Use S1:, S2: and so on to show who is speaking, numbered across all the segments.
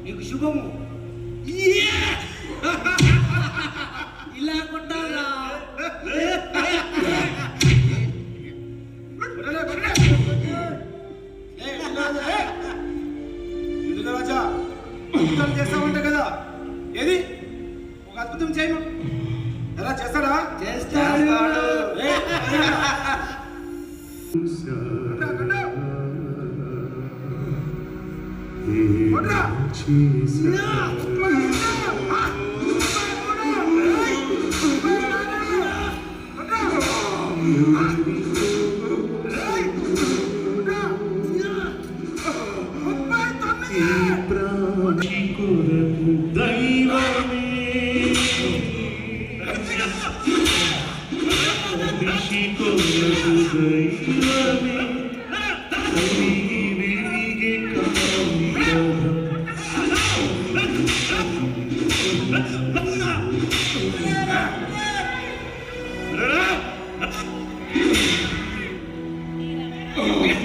S1: నీకు శుభము. ఇలా కొట్టాలా?
S2: రాజా అద్భుతం చేస్తామంట కదా, ఏది ఒక అద్భుతం చేయను. ఎలా చేస్తాడా?
S1: చేస్తాడు.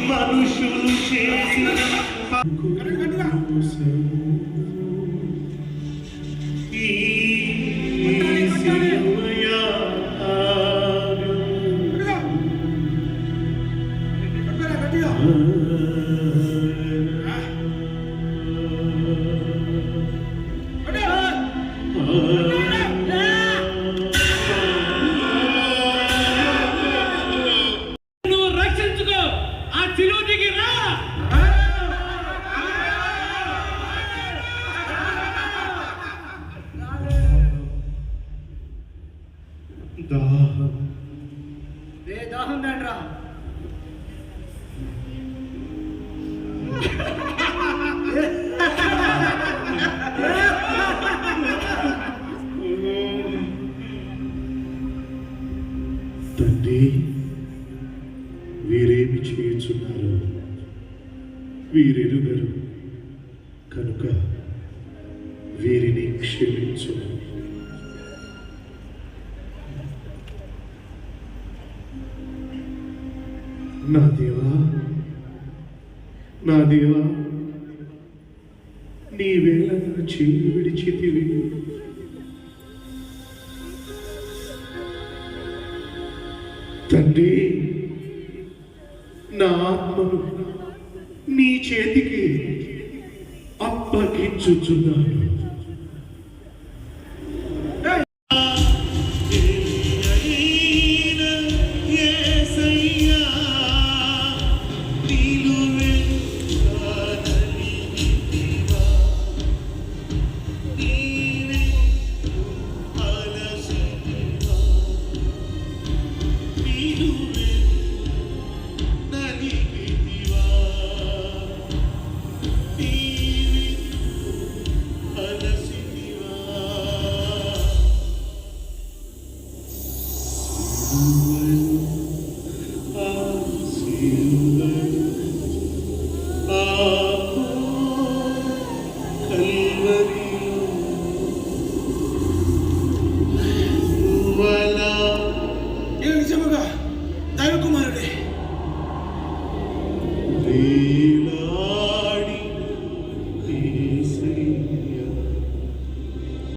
S3: మనుషులు చేసిన
S1: దాహం దండ్రా.
S3: తండ్రి, వీరేమి చేయుచున్నారు వీరెరుగరు కనుక వీరిని క్షమించు. నా దేవా, నా దేవా, నీవేళ నా చేయి విడిచితివి. తండ్రి, నా ఆత్మను నీ చేతికి అప్పగించుచున్నాను.
S2: నిజముగా దైవకుమారుడా